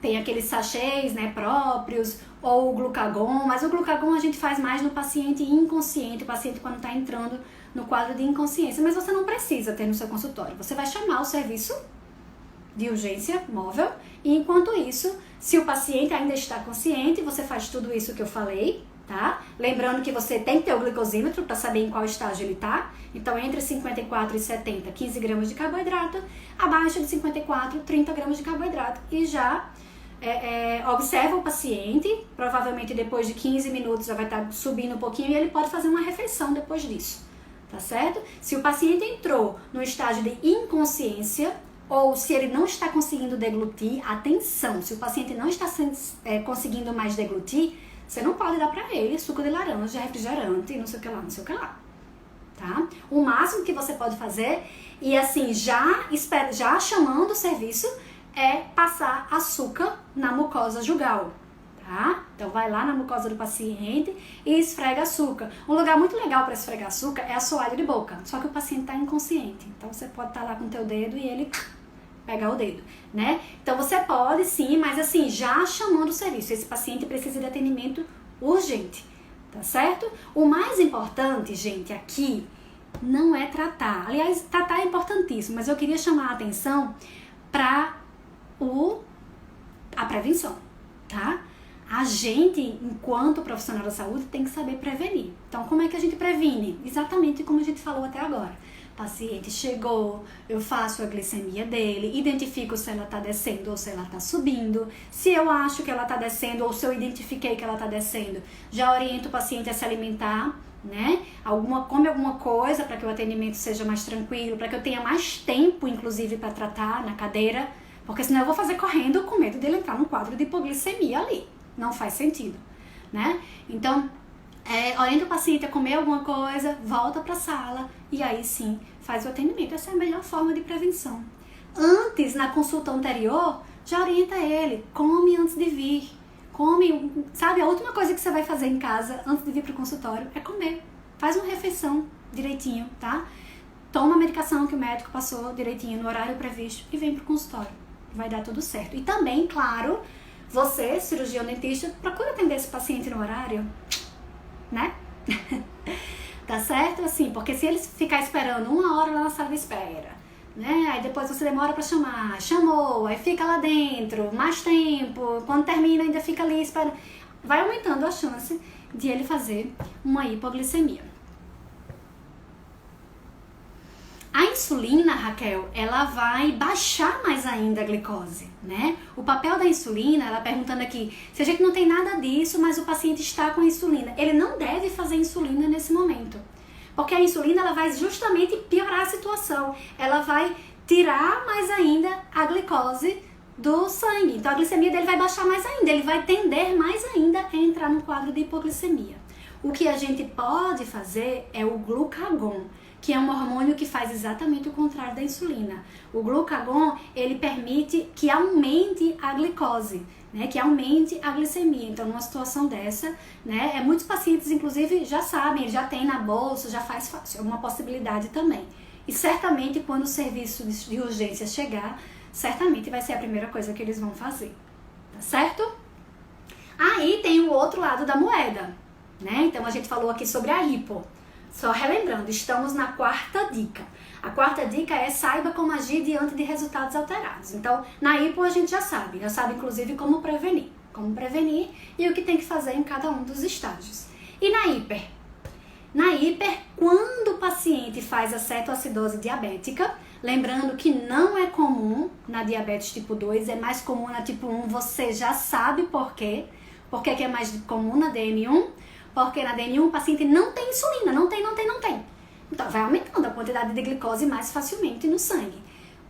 tem aqueles sachês, né, próprios, ou o glucagon, mas o glucagon a gente faz mais no paciente inconsciente, o paciente quando está entrando no quadro de inconsciência, mas você não precisa ter no seu consultório. Você vai chamar o serviço de urgência móvel e enquanto isso, se o paciente ainda está consciente, você faz tudo isso que eu falei, tá? Lembrando que você tem que ter o glicosímetro para saber em qual estágio ele tá. Então, entre 54 e 70, 15 gramas de carboidrato. Abaixo de 54, 30 gramas de carboidrato. E já observa o paciente. Provavelmente depois de 15 minutos já vai estar subindo um pouquinho e ele pode fazer uma refeição depois disso. Tá certo? Se o paciente entrou no estágio de inconsciência ou se ele não está conseguindo deglutir, atenção, se o paciente não está conseguindo mais deglutir, você não pode dar pra ele suco de laranja, refrigerante, não sei o que lá, não sei o que lá, tá? O máximo que você pode fazer, e assim, já chamando o serviço, é passar açúcar na mucosa jugal, tá? Então vai lá na mucosa do paciente e esfrega açúcar. Um lugar muito legal para esfregar açúcar é assoalho de boca, só que o paciente tá inconsciente, então você pode estar lá com o teu dedo e ele pegar o dedo, né? Então você pode sim, mas assim, já chamando o serviço. Esse paciente precisa de atendimento urgente, tá certo? O mais importante, gente, aqui não é tratar. Aliás, tratar é importantíssimo, mas eu queria chamar a atenção para a prevenção, tá? A gente, enquanto profissional da saúde, tem que saber prevenir. Então, como é que a gente previne? Exatamente como a gente falou até agora. O paciente chegou, eu faço a glicemia dele, identifico se ela está descendo ou se ela está subindo. Se eu acho que ela está descendo ou se eu identifiquei que ela está descendo, já oriento o paciente a se alimentar, né? Come alguma coisa para que o atendimento seja mais tranquilo, para que eu tenha mais tempo, inclusive, para tratar na cadeira, porque senão eu vou fazer correndo com medo dele entrar num quadro de hipoglicemia ali. Não faz sentido, né? Então, orienta o paciente a comer alguma coisa, volta para a sala e aí sim faz o atendimento. Essa é a melhor forma de prevenção. Antes, na consulta anterior, já orienta ele, come antes de vir. Come, sabe, a última coisa que você vai fazer em casa antes de vir para o consultório é comer. Faz uma refeição direitinho, tá? Toma a medicação que o médico passou direitinho no horário previsto e vem para o consultório. Vai dar tudo certo. E também, claro, você, cirurgião dentista, procura atender esse paciente no horário, né? Tá certo? Assim, porque se ele ficar esperando 1 hora lá na sala de espera, né? Aí depois você demora pra chamar, chamou, aí fica lá dentro, mais tempo, quando termina ainda fica ali esperando. Vai aumentando a chance de ele fazer uma hipoglicemia. A insulina, Raquel, ela vai baixar mais ainda a glicose, né? O papel da insulina, ela perguntando aqui, se a gente não tem nada disso, mas o paciente está com insulina, ele não deve fazer insulina nesse momento. Porque a insulina, ela vai justamente piorar a situação. Ela vai tirar mais ainda a glicose do sangue. Então a glicemia dele vai baixar mais ainda, ele vai tender mais ainda a entrar no quadro de hipoglicemia. O que a gente pode fazer é o glucagon, que é um hormônio que faz exatamente o contrário da insulina. O glucagon, ele permite que aumente a glicose. né, que aumente a glicemia. Então, numa situação dessa, né, muitos pacientes, inclusive, já sabem, já tem na bolsa, já faz fácil, é uma possibilidade também. E certamente, quando o serviço de urgência chegar, certamente vai ser a primeira coisa que eles vão fazer, tá certo? Aí tem o outro lado da moeda, né? Então, a gente falou aqui sobre a hipo. Só relembrando, estamos na quarta dica. A quarta dica é saiba como agir diante de resultados alterados. Então, na hipo a gente já sabe inclusive como prevenir e o que tem que fazer em cada um dos estágios. E na hiper? Na hiper, quando o paciente faz a cetoacidose diabética, lembrando que não é comum na diabetes tipo 2, é mais comum na tipo 1, você já sabe por quê. Por que é mais comum na DM1? Porque na DM1 o paciente não tem insulina, não tem. Então vai aumentando a quantidade de glicose mais facilmente no sangue.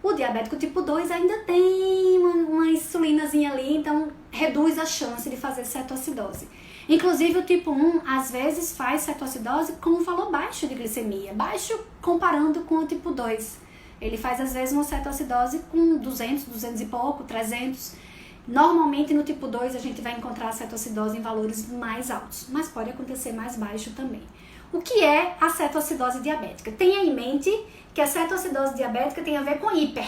O diabético tipo 2 ainda tem uma insulinazinha ali, então reduz a chance de fazer cetoacidose. Inclusive o tipo 1 às vezes faz cetoacidose com um valor baixo de glicemia, baixo comparando com o tipo 2. Ele faz às vezes uma cetoacidose com 200, 200 e pouco, 300. Normalmente no tipo 2 a gente vai encontrar a cetoacidose em valores mais altos, mas pode acontecer mais baixo também. O que é a cetoacidose diabética? Tenha em mente que a cetoacidose diabética tem a ver com hiper.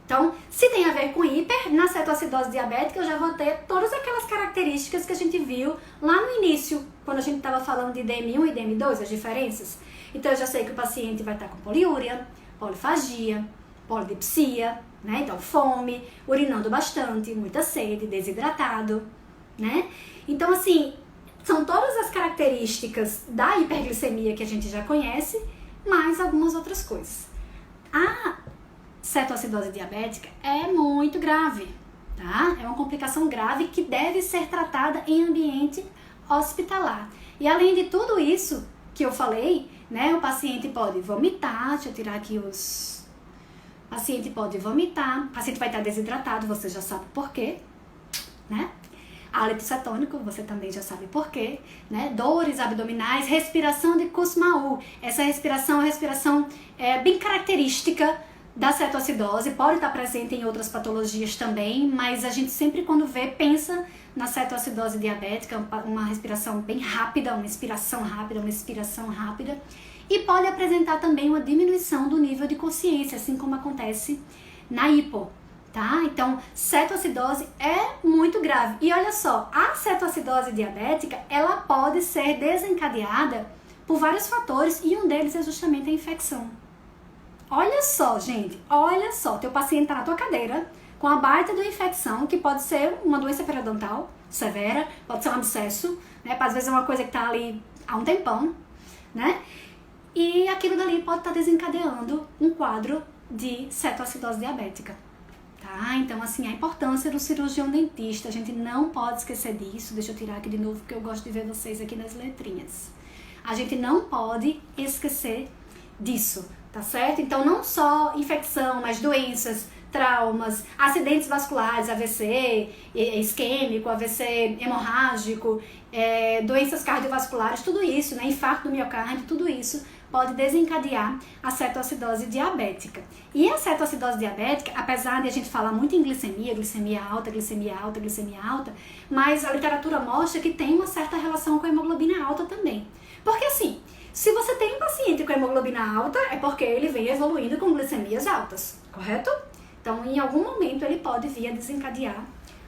Então, se tem a ver com hiper, na cetoacidose diabética eu já vou ter todas aquelas características que a gente viu lá no início, quando a gente estava falando de DM1 e DM2, as diferenças. Então, eu já sei que o paciente vai estar com poliúria, polifagia, polidipsia, né? Então, fome, urinando bastante, muita sede, desidratado, né? Então, assim, são todas as características da hiperglicemia que a gente já conhece, mais algumas outras coisas. A cetoacidose diabética é muito grave, tá? É uma complicação grave que deve ser tratada em ambiente hospitalar. E além de tudo isso que eu falei, né? O paciente pode vomitar, deixa eu tirar aqui os... O paciente pode vomitar, o paciente vai estar desidratado, você já sabe por quê, né? Hálito cetônico, você também já sabe por quê, né? Dores abdominais, respiração de Kussmaul. Essa respiração é uma respiração bem característica da cetoacidose, pode estar presente em outras patologias também, mas a gente sempre quando vê, pensa na cetoacidose diabética, uma respiração bem rápida, uma inspiração rápida, uma expiração rápida. E pode apresentar também uma diminuição do nível de consciência, assim como acontece na hipo, tá? Então, cetoacidose é muito grave. E olha só, a cetoacidose diabética, ela pode ser desencadeada por vários fatores e um deles é justamente a infecção. Olha só, gente, olha só, teu paciente tá na tua cadeira com a baita de uma infecção, que pode ser uma doença periodontal severa, pode ser um abscesso, né? Às vezes é uma coisa que tá ali há um tempão, né? E aquilo dali pode estar desencadeando um quadro de cetoacidose diabética, tá? Então, assim, a importância do cirurgião dentista, a gente não pode esquecer disso. Deixa eu tirar aqui de novo, porque eu gosto de ver vocês aqui nas letrinhas. A gente não pode esquecer disso, tá certo? Então, não só infecção, mas doenças, traumas, acidentes vasculares, AVC isquêmico, AVC hemorrágico, doenças cardiovasculares, tudo isso, né? Infarto do miocárdio, tudo isso pode desencadear a cetoacidose diabética. E a cetoacidose diabética, apesar de a gente falar muito em glicemia, glicemia alta, glicemia alta, glicemia alta, mas a literatura mostra que tem uma certa relação com a hemoglobina alta também. Porque assim, se você tem um paciente com hemoglobina alta, é porque ele vem evoluindo com glicemias altas, correto? Então, em algum momento, ele pode vir a desencadear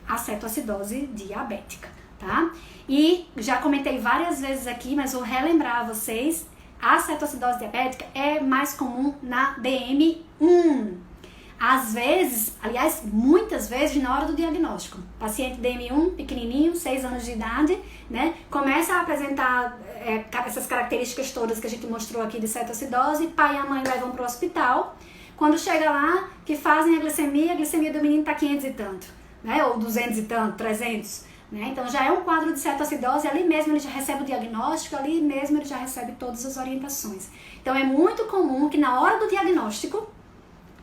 a cetoacidose diabética, tá? E já comentei várias vezes aqui, mas vou relembrar a vocês, a cetoacidose diabética é mais comum na DM1. Às vezes, aliás, muitas vezes na hora do diagnóstico. Paciente DM1, pequenininho, 6 anos de idade, né? Começa a apresentar essas características todas que a gente mostrou aqui de cetoacidose, pai e a mãe levam para o hospital. Quando chega lá, que fazem a glicemia do menino tá 500 e tanto, né? Ou 200 e tanto, 300, né? Então já é um quadro de cetoacidose, ali mesmo ele já recebe o diagnóstico, ali mesmo ele já recebe todas as orientações. Então é muito comum que na hora do diagnóstico,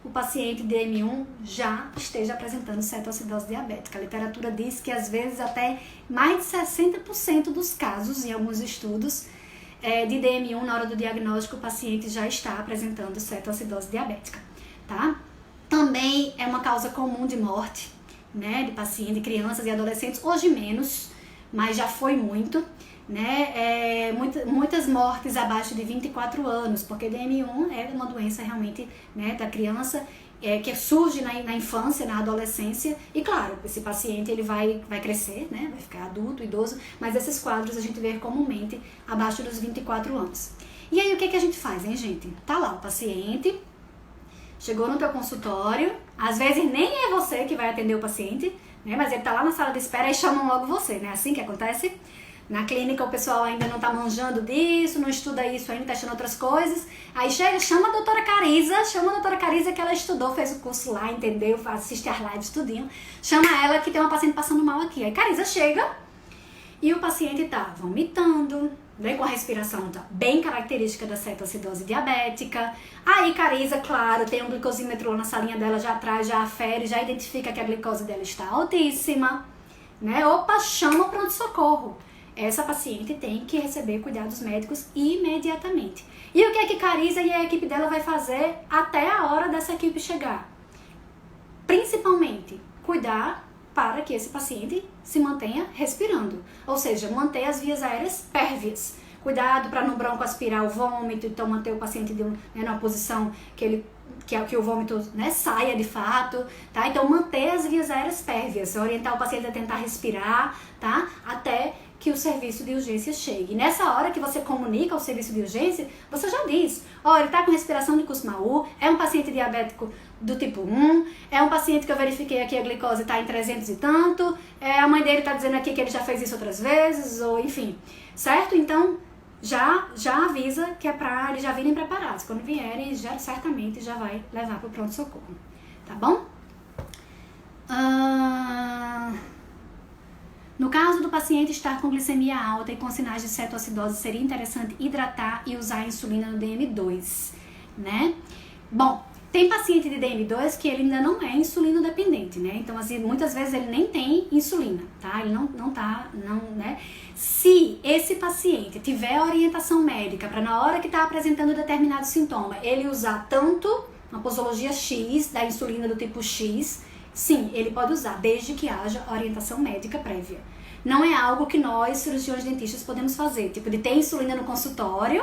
o paciente DM1 já esteja apresentando cetoacidose diabética. A literatura diz que às vezes até mais de 60% dos casos, em alguns estudos, de DM1, na hora do diagnóstico, o paciente já está apresentando cetoacidose diabética, tá? Também é uma causa comum de morte, né, de pacientes, de crianças e adolescentes, hoje menos, mas já foi muito, né, muitas mortes abaixo de 24 anos, porque DM1 é uma doença realmente, né, da criança, que surge na infância, na adolescência, e claro, esse paciente ele vai crescer, né, vai ficar adulto, idoso, mas esses quadros a gente vê comumente abaixo dos 24 anos. E aí o que a gente faz, hein, gente? Tá lá o paciente, chegou no teu consultório, às vezes nem é você que vai atender o paciente, né, mas ele tá lá na sala de espera e chamam logo você, né, assim que acontece. Na clínica o pessoal ainda não tá manjando disso, não estuda isso ainda, tá achando outras coisas. Aí chama a doutora Carisa que ela estudou, fez o curso lá, entendeu, assiste as lives, tudinho. Chama ela que tem uma paciente passando mal aqui. Aí Carisa chega e o paciente tá vomitando, né, com a respiração tá bem característica da cetoacidose diabética. Aí Carisa, claro, tem um glicosímetro na salinha dela já atrás, já afere, já identifica que a glicose dela está altíssima, né? Opa, chama o pronto-socorro. Essa paciente tem que receber cuidados médicos imediatamente. E o que é que Carisa e a equipe dela vai fazer até a hora dessa equipe chegar? Principalmente, cuidar para que esse paciente se mantenha respirando. Ou seja, manter as vias aéreas pérvias. Cuidado para não broncoaspirar o vômito, então manter o paciente numa posição que o vômito, né, saia de fato, tá? Então manter as vias aéreas pérvias, orientar o paciente a tentar respirar, tá? Até que o serviço de urgência chegue. E nessa hora que você comunica ao serviço de urgência, você já diz, ele tá com respiração de Kussmaul, é um paciente diabético do tipo 1, é um paciente que eu verifiquei aqui a glicose tá em 300 e tanto, a mãe dele tá dizendo aqui que ele já fez isso outras vezes, ou enfim, certo? Então, já avisa que é pra eles já virem preparados. Quando vierem, certamente já vai levar pro pronto-socorro, tá bom? No caso do paciente estar com glicemia alta e com sinais de cetoacidose, seria interessante hidratar e usar a insulina no DM2, né? Bom, tem paciente de DM2 que ele ainda não é insulino dependente, né? Então, assim, muitas vezes ele nem tem insulina, tá? Ele né? Se esse paciente tiver orientação médica para na hora que está apresentando determinado sintoma, ele usar tanto uma posologia X, da insulina do tipo X, sim, ele pode usar, desde que haja orientação médica prévia. Não é algo que nós, cirurgiões dentistas, podemos fazer, tipo de ter insulina no consultório,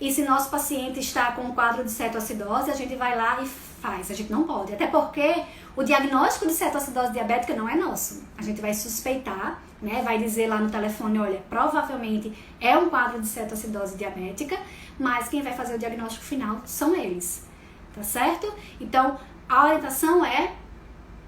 e se nosso paciente está com um quadro de cetoacidose, a gente vai lá e faz. A gente não pode, até porque o diagnóstico de cetoacidose diabética não é nosso. A gente vai suspeitar, né, vai dizer lá no telefone, olha, provavelmente é um quadro de cetoacidose diabética, mas quem vai fazer o diagnóstico final são eles, tá certo? Então, a orientação é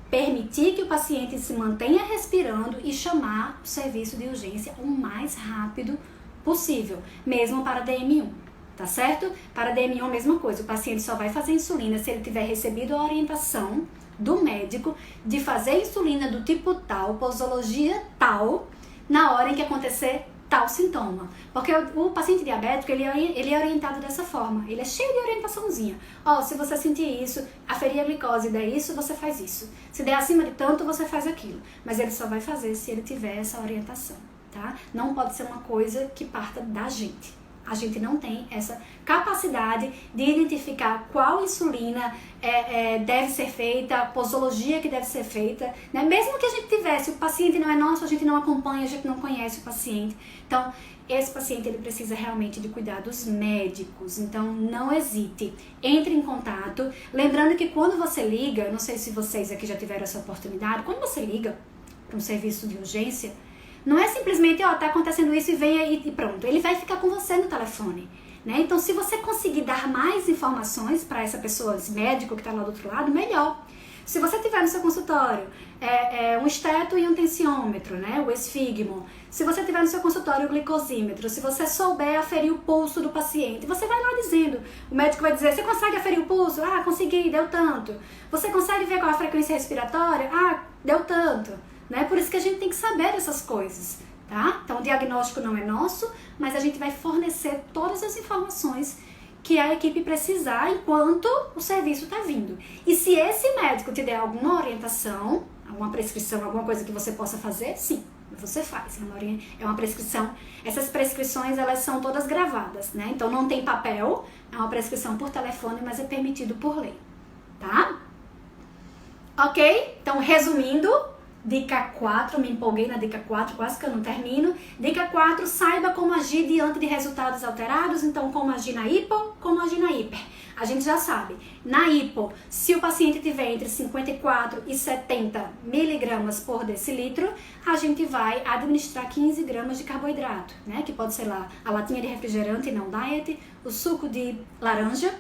permitir que o paciente se mantenha respirando e chamar o serviço de urgência o mais rápido possível, mesmo para DM1, tá certo? Para DM1 a mesma coisa, o paciente só vai fazer insulina se ele tiver recebido a orientação do médico de fazer insulina do tipo tal, posologia tal, na hora em que acontecer tal sintoma. Porque o paciente diabético, ele é orientado dessa forma, ele é cheio de orientaçãozinha. Se você sentir isso, aferir a glicose, der isso, você faz isso. Se der acima de tanto, você faz aquilo. Mas ele só vai fazer se ele tiver essa orientação, tá? Não pode ser uma coisa que parta da gente. A gente não tem essa capacidade de identificar qual insulina deve ser feita, a posologia que deve ser feita, né? Mesmo que a gente tivesse, o paciente não é nosso, a gente não acompanha, a gente não conhece o paciente. Então, esse paciente ele precisa realmente de cuidados médicos, então não hesite, entre em contato. Lembrando que quando você liga, não sei se vocês aqui já tiveram essa oportunidade, quando você liga para um serviço de urgência, não é simplesmente, tá acontecendo isso e vem aí e pronto. Ele vai ficar com você no telefone, né? Então, se você conseguir dar mais informações para essa pessoa, esse médico que está lá do outro lado, melhor. Se você tiver no seu consultório um esteto e um tensiômetro, né? O esfigmo. Se você tiver no seu consultório o glicosímetro, se você souber aferir o pulso do paciente, você vai lá dizendo. O médico vai dizer, você consegue aferir o pulso? Consegui, deu tanto. Você consegue ver qual é a frequência respiratória? Deu tanto. Né? Por isso que a gente tem que saber essas coisas, tá? Então o diagnóstico não é nosso, mas a gente vai fornecer todas as informações que a equipe precisar enquanto o serviço está vindo. E se esse médico te der alguma orientação, alguma prescrição, alguma coisa que você possa fazer, sim, você faz. É uma prescrição. Essas prescrições, elas são todas gravadas, né? Então não tem papel, é uma prescrição por telefone, mas é permitido por lei, tá? Ok? Então, resumindo, Dica 4, me empolguei na dica 4, quase que eu não termino. Dica 4, saiba como agir diante de resultados alterados. Então, como agir na hipo, como agir na hiper. A gente já sabe, na hipo, se o paciente tiver entre 54 e 70 miligramas por decilitro, a gente vai administrar 15 gramas de carboidrato, né? Que pode ser lá a latinha de refrigerante não diet, o suco de laranja.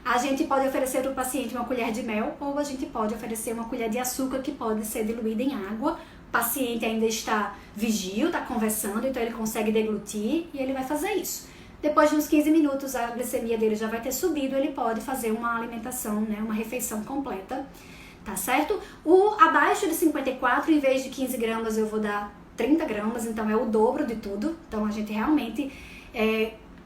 A gente pode oferecer para o paciente uma colher de mel ou a gente pode oferecer uma colher de açúcar que pode ser diluída em água. O paciente ainda está vigio, está conversando, então ele consegue deglutir e ele vai fazer isso. Depois de uns 15 minutos a glicemia dele já vai ter subido, ele pode fazer uma alimentação, né, uma refeição completa, tá certo? O abaixo de 54, em vez de 15 gramas eu vou dar 30 gramas, então é o dobro de tudo. Então a gente realmente...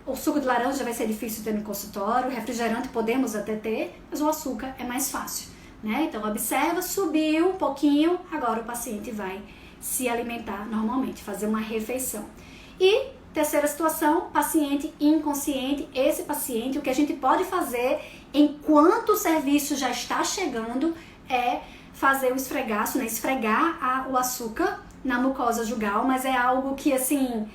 O suco de laranja vai ser difícil ter no consultório, o refrigerante podemos até ter, mas o açúcar é mais fácil, né? Então observa, subiu um pouquinho, agora o paciente vai se alimentar normalmente, fazer uma refeição. E terceira situação, paciente inconsciente. Esse paciente, o que a gente pode fazer enquanto o serviço já está chegando é fazer o esfregaço, né? Esfregar o açúcar na mucosa jugal, mas é algo que assim...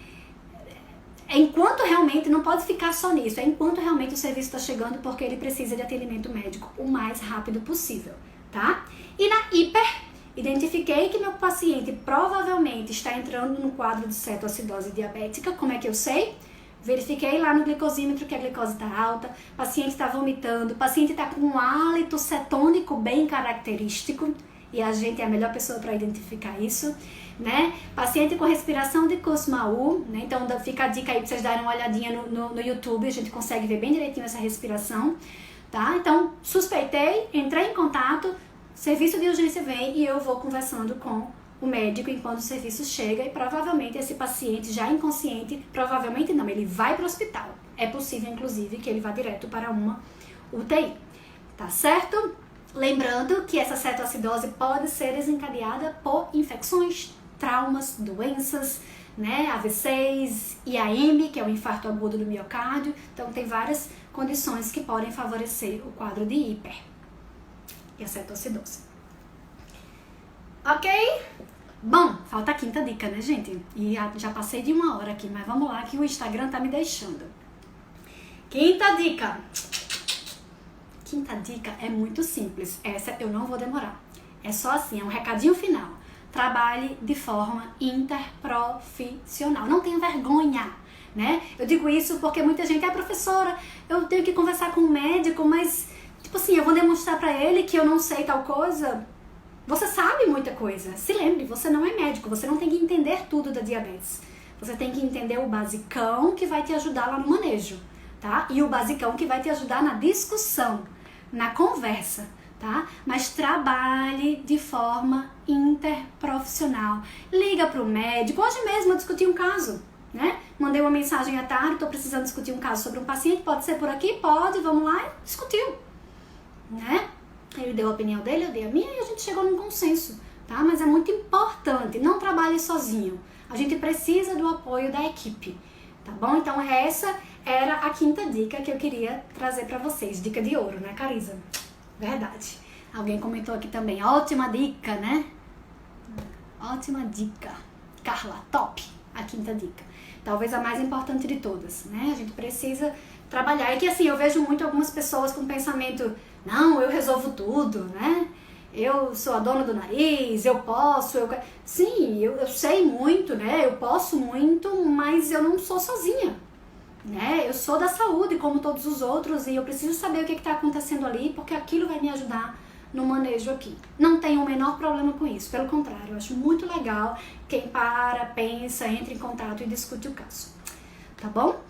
Enquanto realmente, não pode ficar só nisso, é enquanto realmente o serviço está chegando, porque ele precisa de atendimento médico o mais rápido possível, tá? E na hiper, identifiquei que meu paciente provavelmente está entrando no quadro de cetoacidose diabética. Como é que eu sei? Verifiquei lá no glicosímetro que a glicose está alta, o paciente está vomitando, o paciente está com um hálito cetônico bem característico, e a gente é a melhor pessoa para identificar isso, né? Paciente com respiração de Kussmaul, né? Então fica a dica aí para vocês darem uma olhadinha no YouTube, a gente consegue ver bem direitinho essa respiração, tá? Então, suspeitei, entrei em contato, serviço de urgência vem e eu vou conversando com o médico enquanto o serviço chega e provavelmente esse paciente já inconsciente, provavelmente não, ele vai para o hospital. É possível, inclusive, que ele vá direto para uma UTI, tá certo? Lembrando que essa cetoacidose pode ser desencadeada por infecções, traumas, doenças, né, AVCs, IAM, que é o infarto agudo do miocárdio. Então tem várias condições que podem favorecer o quadro de hiper e a cetoacidose. Ok? Bom, falta a quinta dica, né, gente? E já passei de 1 hora aqui, mas vamos lá que o Instagram tá me deixando. Quinta dica. Quinta dica é muito simples. Essa eu não vou demorar. É só assim, é um recadinho final. Trabalhe de forma interprofissional. Não tenha vergonha, né? Eu digo isso porque muita gente é professora, eu tenho que conversar com um médico, mas, tipo assim, eu vou demonstrar pra ele que eu não sei tal coisa. Você sabe muita coisa. Se lembre, você não é médico, você não tem que entender tudo da diabetes. Você tem que entender o basicão que vai te ajudar lá no manejo, tá? E o basicão que vai te ajudar na discussão, na conversa, tá? Mas trabalhe de forma interprofissional. Liga para o médico. Hoje mesmo eu discuti um caso, né? Mandei uma mensagem à tarde, estou precisando discutir um caso sobre um paciente, pode ser por aqui? Pode, vamos lá, e discutiu, né? Ele deu a opinião dele, eu dei a minha e a gente chegou num consenso, tá? Mas é muito importante, não trabalhe sozinho. A gente precisa do apoio da equipe, tá bom? Então essa era a quinta dica que eu queria trazer para vocês. Dica de ouro, né, Carisa? Verdade. Alguém comentou aqui também. Ótima dica, né? Ótima dica. Carla, top. A quinta dica. Talvez a mais importante de todas, né? A gente precisa trabalhar. É que assim, eu vejo muito algumas pessoas com pensamento, não, eu resolvo tudo, né? Eu sou a dona do nariz, eu posso, Sim, eu sei muito, né? Eu posso muito, mas eu não sou sozinha, né? Eu sou da saúde, como todos os outros, e eu preciso saber o que está acontecendo ali, porque aquilo vai me ajudar no manejo aqui. Não tenho o menor problema com isso, pelo contrário, eu acho muito legal quem para, pensa, entra em contato e discute o caso, tá bom?